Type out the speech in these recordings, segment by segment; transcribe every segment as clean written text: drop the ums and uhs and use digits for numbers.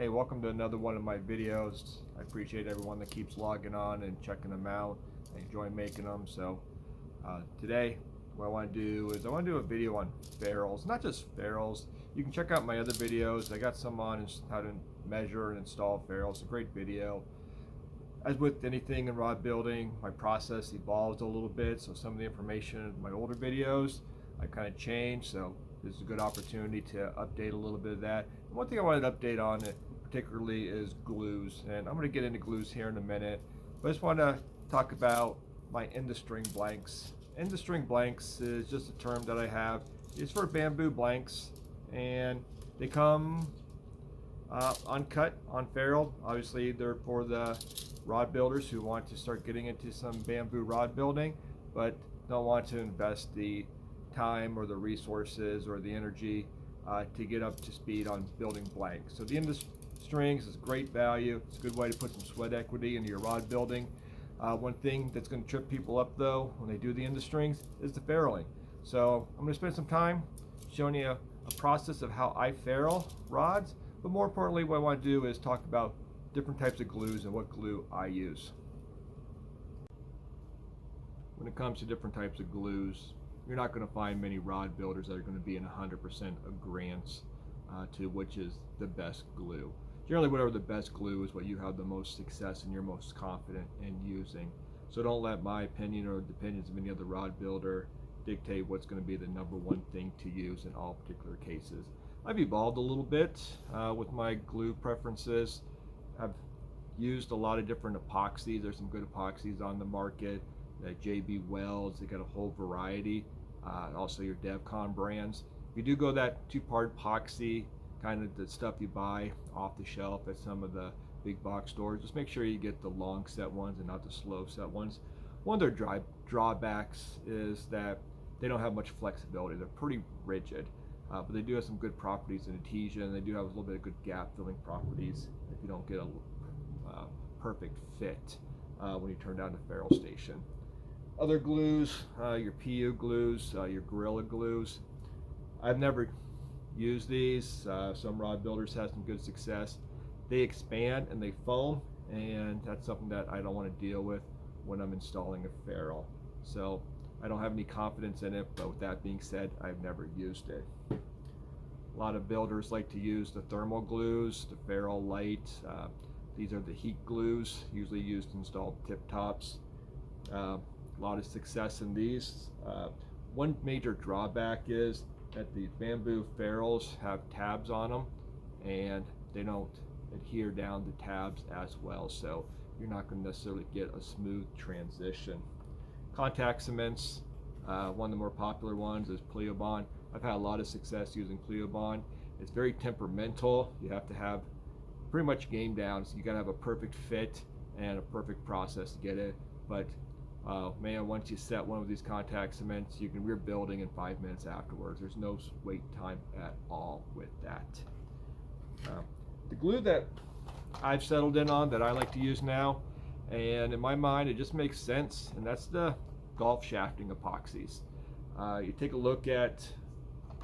Hey, welcome to another one of my videos. I appreciate everyone that keeps logging on and checking them out. I enjoy making them. So today what I want to do is I want to do a video on ferrules, not just ferrules. You can check out my other videos. I got some on how to measure and install ferrules. It's a great video. As with anything in rod building, my process evolves a little bit, so some of the information in my older videos I kind of changed, so this is a good opportunity to update a little bit of that. And one thing I wanted to update on it particularly is glues, and I'm going to get into glues here in a minute, but I just want to talk about my end-of-string blanks. End-of-string blanks is just a term that I have. It's for bamboo blanks, and they come uncut on ferrule. Obviously they're for the rod builders who want to start getting into some bamboo rod building but don't want to invest the time or the resources or the energy to get up to speed on building blanks. So the end of strings is great value. It's a good way to put some sweat equity into your rod building. One thing that's going to trip people up though when they do the end of strings is the ferruling. So I'm going to spend some time showing you a process of how I ferrule rods, but more importantly what I want to do is talk about different types of glues and what glue I use. When it comes to different types of glues, you're not going to find many rod builders that are going to be in 100% agreement to which is the best glue. Generally, whatever the best glue is what you have the most success and you're most confident in using. So don't let my opinion or the opinions of any other rod builder dictate what's going to be the #1 thing to use in all particular cases. I've evolved a little bit with my glue preferences. I've used a lot of different epoxies. There's some good epoxies on the market. JB Wells, they got a whole variety. Also your DevCon brands. If you do go that 2-part epoxy, kind of the stuff you buy off the shelf at some of the big box stores, just make sure you get the long set ones and not the slow set ones. One of their drawbacks is that they don't have much flexibility. They're pretty rigid, but they do have some good properties in adhesion. They do have a little bit of good gap filling properties if you don't get a perfect fit when you turn down the ferrule station. Other glues, your PU glues, your Gorilla glues. I've never used these. Some rod builders have some good success. They expand and they foam, and that's something that I don't want to deal with when I'm installing a ferrule. So I don't have any confidence in it, but with that being said, I've never used it. A lot of builders like to use the thermal glues, the ferrule light. These are the heat glues, usually used to install tip tops. A lot of success in these. One major drawback is that the bamboo ferrules have tabs on them and they don't adhere down the tabs as well, so you're not going to necessarily get a smooth transition. Contact cements, one of the more popular ones is Pleobond. I've had a lot of success using Pleobond. It's very temperamental. You have to have pretty much game down, so you got to have a perfect fit and a perfect process to get it. But man, once you set one of these contact cements, you can rebuild in 5 minutes afterwards. There's no wait time at all with that. The glue that I've settled in on that I like to use now, and in my mind it just makes sense, and that's the golf shafting epoxies. You take a look at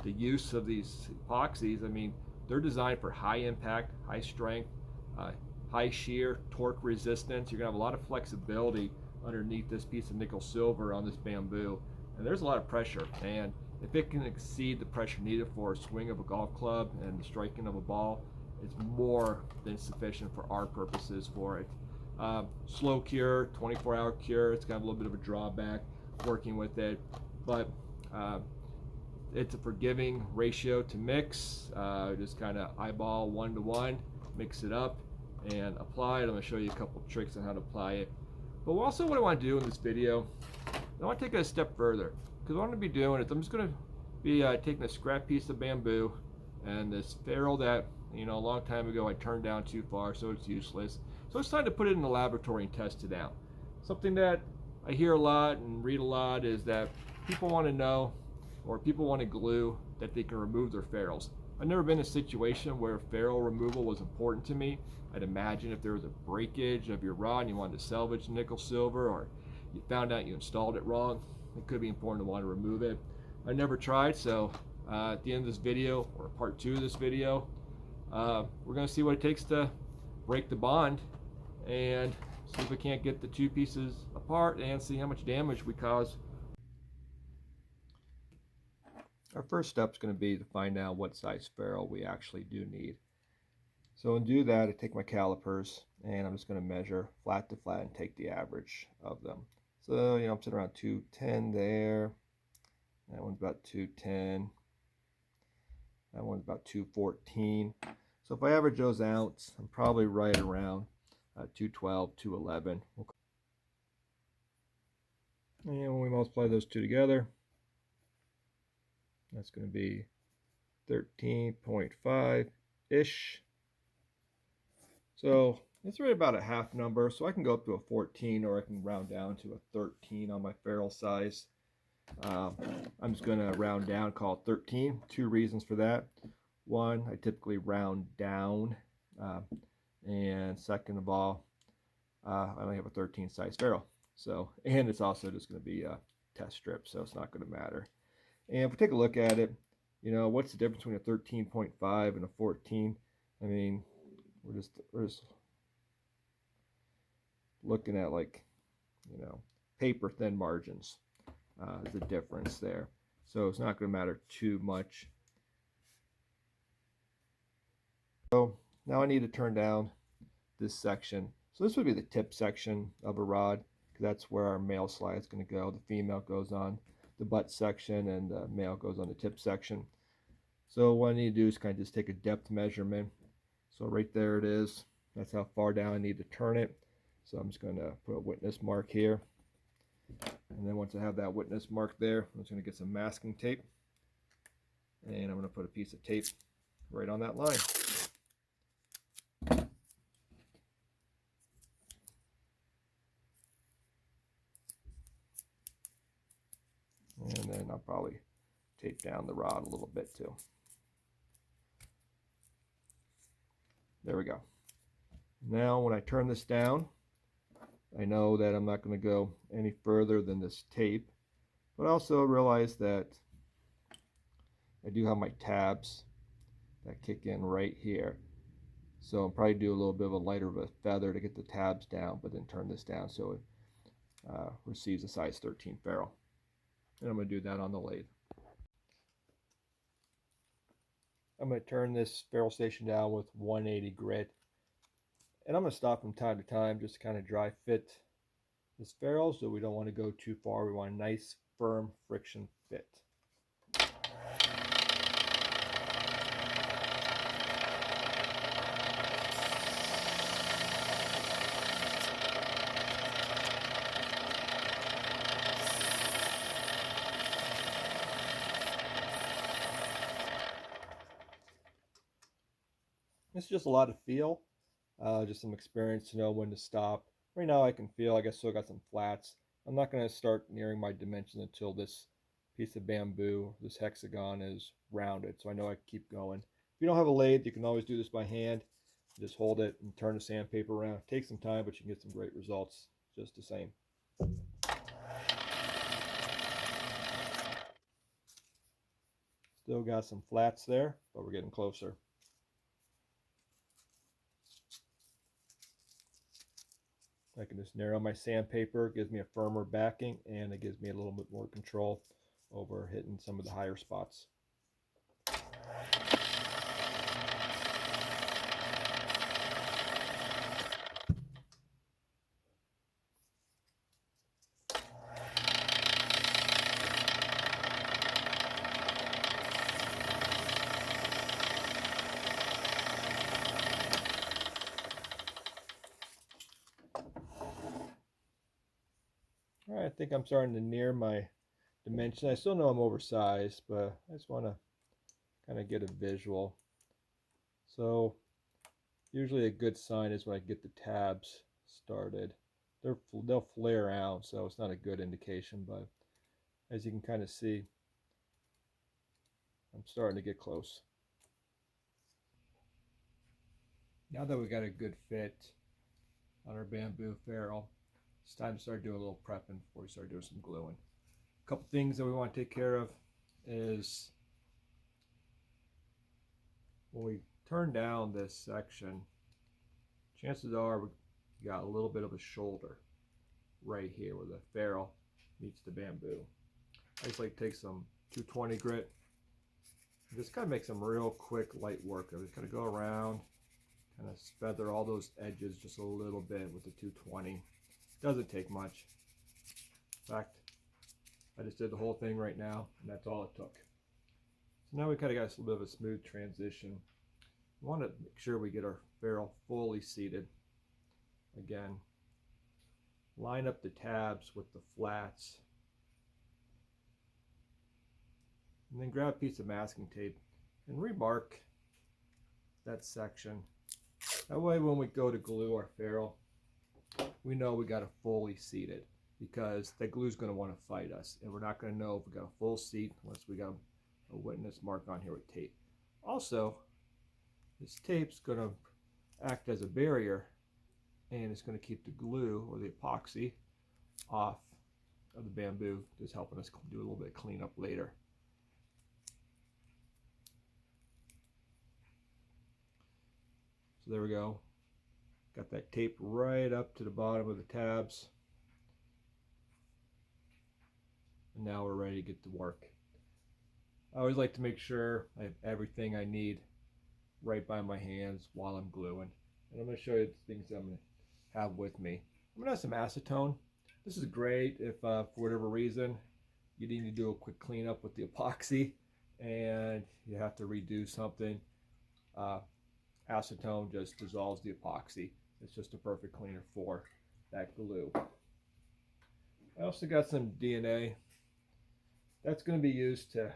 the use of these epoxies. I mean, they're designed for high impact, high strength, high shear, torque resistance. You're gonna have a lot of flexibility underneath this piece of nickel silver on this bamboo, and there's a lot of pressure, and if it can exceed the pressure needed for a swing of a golf club and the striking of a ball, it's more than sufficient for our purposes for it. Slow cure, 24-hour cure. It's got a little bit of a drawback working with it, but it's a forgiving ratio to mix. Just kind of eyeball 1-to-1, mix it up and apply it. I'm going to show you a couple of tricks on how to apply it. But also what I want to do in this video, I want to take it a step further, because what I'm going to be doing is I'm just going to be taking a scrap piece of bamboo and this ferrule that, you know, a long time ago I turned down too far, so it's useless. So it's time to put it in the laboratory and test it out. Something that I hear a lot and read a lot is that people want to know, or people want to glue that they can remove their ferrules. I've never been in a situation where ferrule removal was important to me. I'd imagine if there was a breakage of your rod and you wanted to salvage nickel silver, or you found out you installed it wrong, it could be important to want to remove it. I never tried, so at the end of this video, or part 2 of this video, we're going to see what it takes to break the bond and see if we can't get the two pieces apart and see how much damage we cause. Our first step is going to be to find out what size ferrule we actually do need. So to do that, I take my calipers and I'm just going to measure flat to flat and take the average of them. So, I'm sitting around 210 there. That one's about 210. That one's about 214. So if I average those out, I'm probably right around 212, 211. And when we multiply those two together, that's going to be 13.5-ish. So it's really about a half number. So I can go up to a 14 or I can round down to a 13 on my ferrule size. I'm just going to round down, call it 13. Two reasons for that. One, I typically round down. And second of all, I only have a 13 size ferrule. So, and it's also just going to be a test strip, so it's not going to matter. And if we take a look at it, what's the difference between a 13.5 and a 14? I mean, we're just looking at, like, paper thin margins. Is the difference there. So it's not going to matter too much. So now I need to turn down this section. So this would be the tip section of a rod, because that's where our male slide is going to go. The female goes on the butt section and the male goes on the tip section. So what I need to do is kind of just take a depth measurement. So right there it is. That's how far down I need to turn it. So I'm just going to put a witness mark here. And then once I have that witness mark there, I'm just going to get some masking tape. And I'm going to put a piece of tape right on that line. And then I'll probably tape down the rod a little bit too. There we go. Now when I turn this down, I know that I'm not going to go any further than this tape, but I also realize that I do have my tabs that kick in right here. So I'll probably do a little bit of a lighter of a feather to get the tabs down, but then turn this down so it receives a size 13 ferrule. And I'm going to do that on the lathe. I'm going to turn this ferrule station down with 180 grit. And I'm going to stop from time to time just to kind of dry fit this ferrule, so we don't want to go too far. We want a nice, firm friction fit. It's just a lot of feel, just some experience to know when to stop. Right now I can feel like I still got some flats. I'm not going to start nearing my dimensions until this piece of bamboo, this hexagon, is rounded, so I know I can keep going. If you don't have a lathe, you can always do this by hand. Just hold it and turn the sandpaper around. It takes some time, but you can get some great results just the same. Still got some flats there, but we're getting closer. I can just narrow my sandpaper. It gives me a firmer backing, and it gives me a little bit more control over hitting some of the higher spots. All right, I think I'm starting to near my dimension. I still know I'm oversized, but I just want to kind of get a visual. So usually a good sign is when I get the tabs started. They'll flare out, so it's not a good indication, but as you can kind of see, I'm starting to get close. Now that we got a good fit on our bamboo ferrule, it's time to start doing a little prepping before we start doing some gluing. A couple things that we want to take care of is when we turn down this section, chances are we got a little bit of a shoulder right here where the ferrule meets the bamboo. I just like to take some 220 grit and just kind of make some real quick light work. I just kind of go around, kind of feather all those edges just a little bit with the 220. Doesn't take much. In fact, I just did the whole thing right now, and that's all it took. So now we kind of got a little bit of a smooth transition. We want to make sure we get our ferrule fully seated. Again, line up the tabs with the flats. And then grab a piece of masking tape and remark that section. That way when we go to glue our ferrule, we know we got it fully seated, because that glue is going to want to fight us, and we're not going to know if we got a full seat unless we got a witness mark on here with tape. Also, this tape's going to act as a barrier, and it's going to keep the glue or the epoxy off of the bamboo, just helping us do a little bit of cleanup later. So there we go. Got that tape right up to the bottom of the tabs. And now we're ready to get to work. I always like to make sure I have everything I need right by my hands while I'm gluing. And I'm going to show you the things I'm going to have with me. I'm going to have some acetone. This is great if for whatever reason you need to do a quick cleanup with the epoxy and you have to redo something. Acetone just dissolves the epoxy. It's just a perfect cleaner for that glue. I also got some DNA. That's going to be used to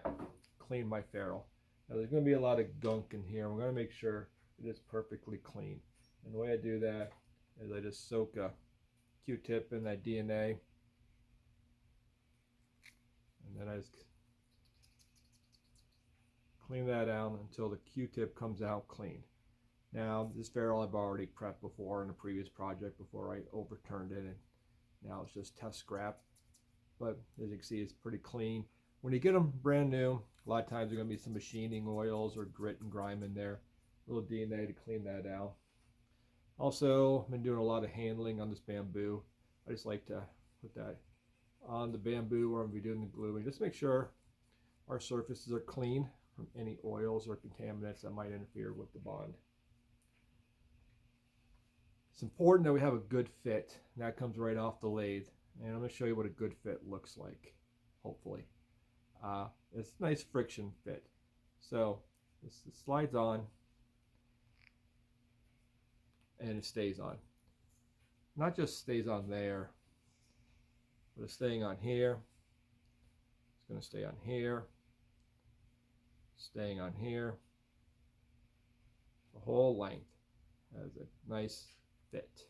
clean my ferrule. Now there's going to be a lot of gunk in here. I'm going to make sure it is perfectly clean. And the way I do that is I just soak a Q-tip in that DNA. And then I just clean that out until the Q-tip comes out clean. Now this ferrule I've already prepped before in a previous project before I overturned it, and now it's just test scrap. But as you can see, it's pretty clean. When you get them brand new, a lot of times there's going to be some machining oils or grit and grime in there. A little DNA to clean that out. Also, I've been doing a lot of handling on this bamboo. I just like to put that on the bamboo where I'm going to be doing the gluing. Just make sure our surfaces are clean from any oils or contaminants that might interfere with the bond. It's important that we have a good fit, and that comes right off the lathe. And I'm going to show you what a good fit looks like, hopefully. It's a nice friction fit. So this slides on, and it stays on. Not just stays on there, but it's staying on here. It's going to stay on here, staying on here. The whole length has a nice fit.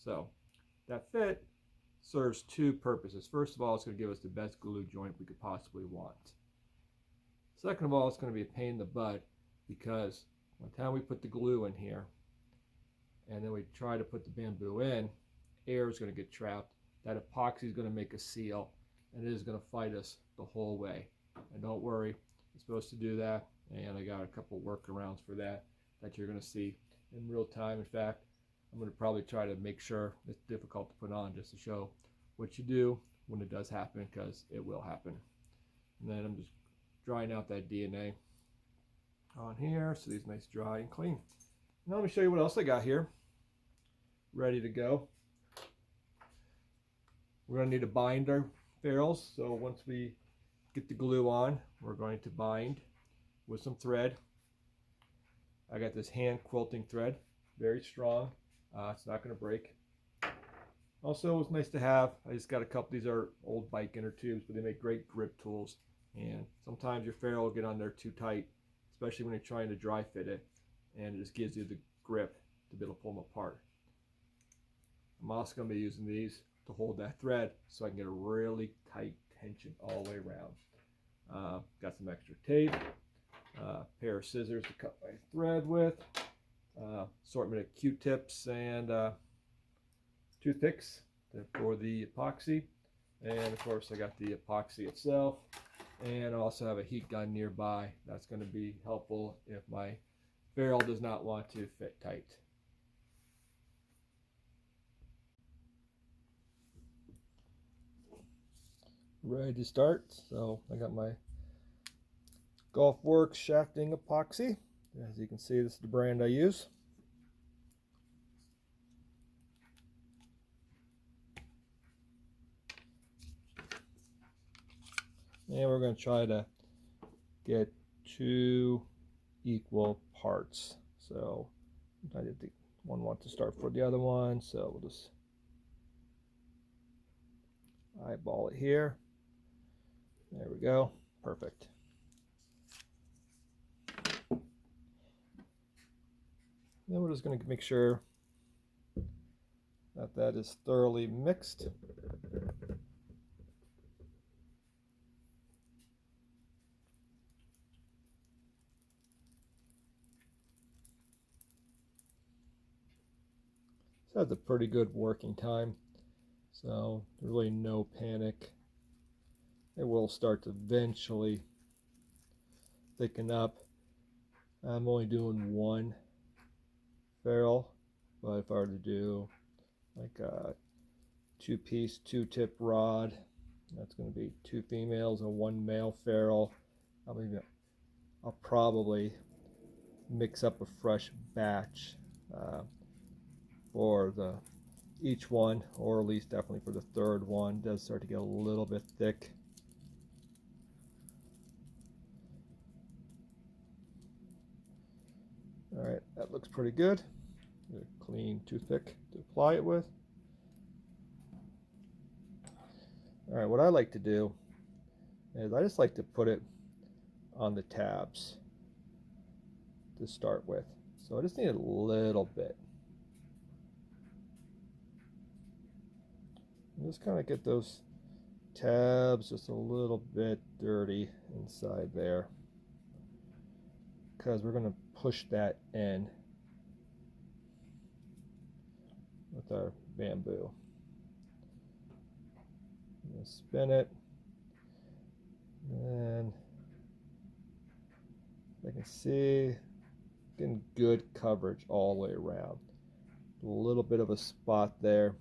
So that fit serves two purposes. First of all, it's going to give us the best glue joint we could possibly want. Second of all, it's going to be a pain in the butt, because by the time we put the glue in here and then we try to put the bamboo in, air is going to get trapped. That epoxy is going to make a seal, and it is going to fight us the whole way. And don't worry, it's supposed to do that, and I got a couple workarounds for that you're going to see in real time. In fact, I'm going to probably try to make sure it's difficult to put on just to show what you do when it does happen, because it will happen. And then I'm just drying out that DNA on here so these nice dry and clean. Now let me show you what else I got here ready to go. We're going to need to bind our ferrules. So once we get the glue on, we're going to bind with some thread. I got this hand quilting thread, very strong. It's not going to break. Also, it's nice to have, I just got a couple, these are old bike inner tubes, but they make great grip tools. And sometimes your ferrule will get on there too tight, especially when you're trying to dry fit it, and it just gives you the grip to be able to pull them apart. I'm also going to be using these to hold that thread so I can get a really tight tension all the way around. Got some extra tape, pair of scissors to cut my thread with, assortment of Q-tips and toothpicks for the epoxy, and of course I got the epoxy itself And I also have a heat gun nearby. That's going to be helpful if my ferrule does not want to fit tight. Ready to start. So I got my Golfworks shafting epoxy. As you can see, this is the brand I use. And we're going to try to get 2 equal parts. So I did one want to start for the other one, so we'll just eyeball it here. There we go. Perfect. Then we're just going to make sure that that is thoroughly mixed. So that's a pretty good working time. So really no panic. It will start to eventually thicken up. I'm only doing 1 ferrule, but if I were to do like a 2-piece 2-tip rod, that's going to be 2 females and 1 male ferrule. I'll probably mix up a fresh batch for each one, or at least definitely for the 3rd one. It does start to get a little bit thick. All right, that looks pretty good. A clean toothpick to apply it with. All right, what I like to do is I just like to put it on the tabs to start with. So I just need a little bit. And just kind of get those tabs just a little bit dirty inside there, because we're going to push that in with our bamboo. I'm going to spin it, and I can see getting good coverage all the way around. A little bit of a spot there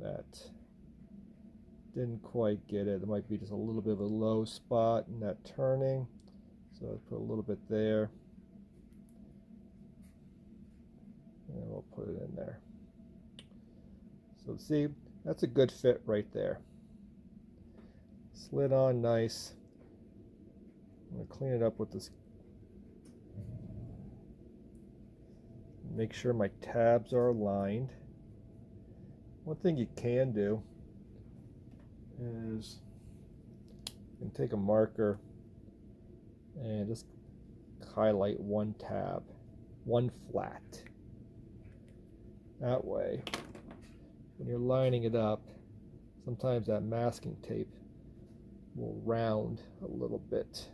that didn't quite get it. There might be just a little bit of a low spot in that turning, so I'll put a little bit there, and we'll put it in there. So see, that's a good fit right there. Slid on nice. I'm going to clean it up with this. Make sure my tabs are aligned. One thing you can do is you can take a marker and just highlight 1 tab, 1 flat. That way, when you're lining it up, sometimes that masking tape will round a little bit,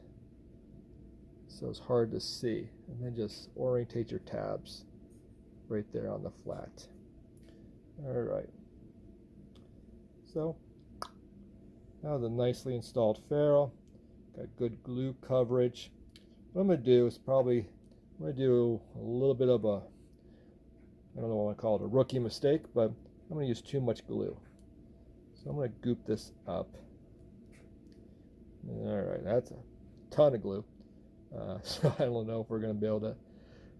so it's hard to see. And then just orientate your tabs right there on the flat. All right. So now the nicely installed ferrule, got good glue coverage. What I'm going to do is I'm going to do a little bit of a, I don't know what I want to call it, a rookie mistake, but I'm going to use too much glue. So I'm going to goop this up. All right, that's a ton of glue. So I don't know if we're going to be able to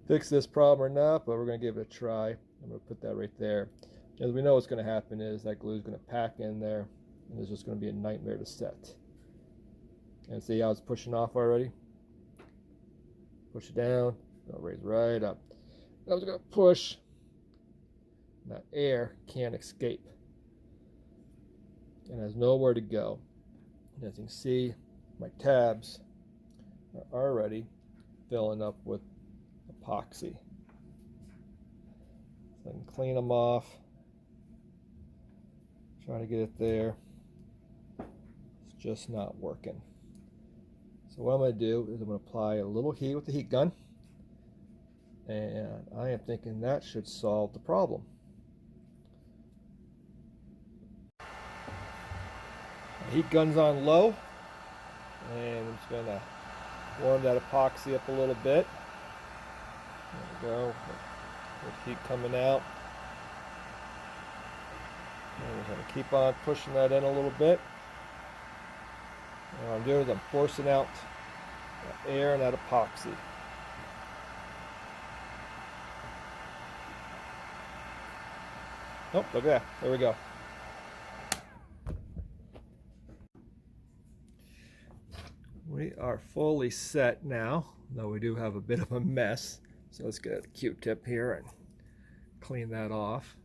fix this problem or not, but we're going to give it a try. I'm going to put that right there. As we know, what's going to happen is that glue is going to pack in there, and it's just going to be a nightmare to set. And see how it's pushing off already? Push it down, it'll raise right up. I was going to push, and that air can't escape. And has nowhere to go. And as you can see, my tabs are already filling up with epoxy. So I can clean them off. Trying to get it there. It's just not working. So what I'm going to do is I'm going to apply a little heat with the heat gun. And I am thinking that should solve the problem. The heat gun's on low. And I'm just going to warm that epoxy up a little bit. There we go. With heat coming out. And we're going to keep on pushing that in a little bit. And what I'm doing is I'm forcing out that air and that epoxy. Oh, look at that. There we go. We are fully set now, though we do have a bit of a mess. So let's get a Q-tip here and clean that off.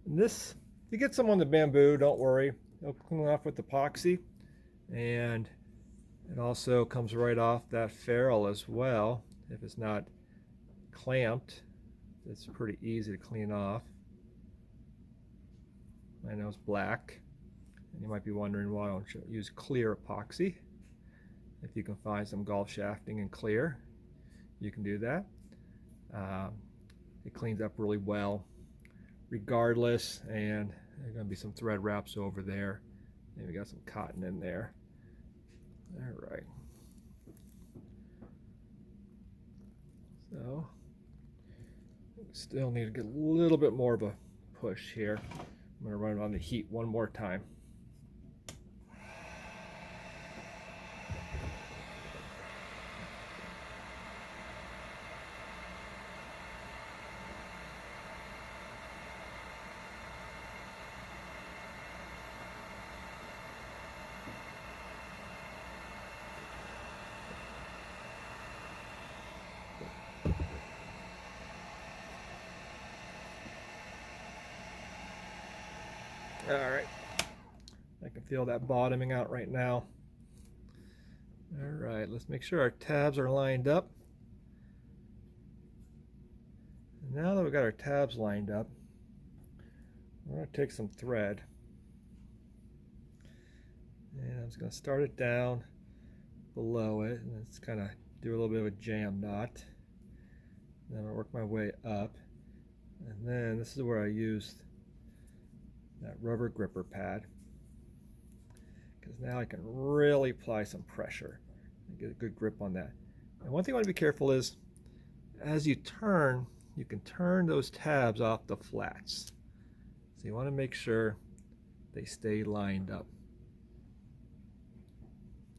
And this, if you get some on the bamboo, don't worry. It'll clean off with epoxy. And it also comes right off that ferrule as well. If it's not clamped, it's pretty easy to clean off. I know it's black, and you might be wondering why I don't use clear epoxy. If you can find some golf shafting in clear, you can do that. It cleans up really well regardless, and there's going to be some thread wraps over there. And we got some cotton in there. All right. So still need to get a little bit more of a push here. I'm going to run it on the heat one more time. All right, I can feel that bottoming out right now. All right, let's make sure our tabs are lined up. And now that we've got our tabs lined up, we're going to take some thread. And I'm just going to start it down below it, and it's kind of do a little bit of a jam knot. Then I'll work my way up. And then this is where I used that rubber gripper pad, because now I can really apply some pressure and get a good grip on that. And one thing I want to be careful is, as you turn, you can turn those tabs off the flats. So you want to make sure they stay lined up.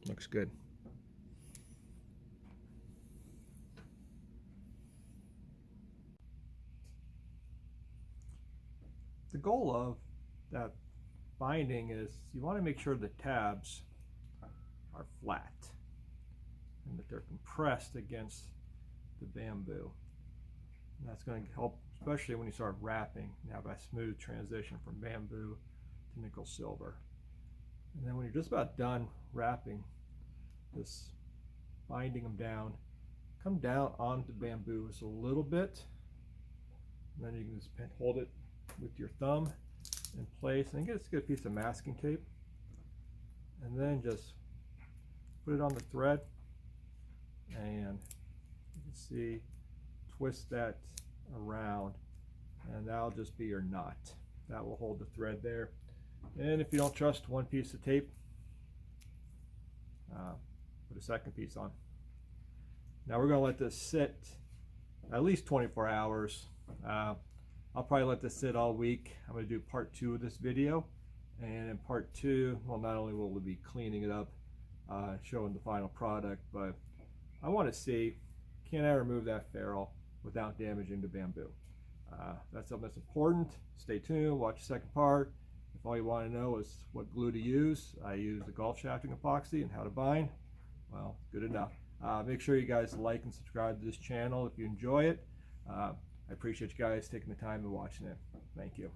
Looks good. The goal of that binding is you want to make sure the tabs are flat and that they're compressed against the bamboo. And that's going to help, especially when you start wrapping, and have a smooth transition from bamboo to nickel silver. And then when you're just about done wrapping, just binding them down, come down onto the bamboo just a little bit, and then you can just hold it with your thumb in place, and get a piece of masking tape, and then just put it on the thread, and you can see, twist that around, and that'll just be your knot. That will hold the thread there. And if you don't trust one piece of tape, put a second piece on. Now we're going to let this sit at least 24 hours. I'll probably let this sit all week. I'm going to do part 2 of this video, and in part 2, well, not only will we be cleaning it up, showing the final product, but I want to see, can I remove that ferrule without damaging the bamboo? That's something that's important. Stay tuned, watch the second part. If all you want to know is what glue to use, I use the golf shafting epoxy and how to bind. Well, good enough. Make sure you guys like and subscribe to this channel if you enjoy it. I appreciate you guys taking the time and watching it. Thank you.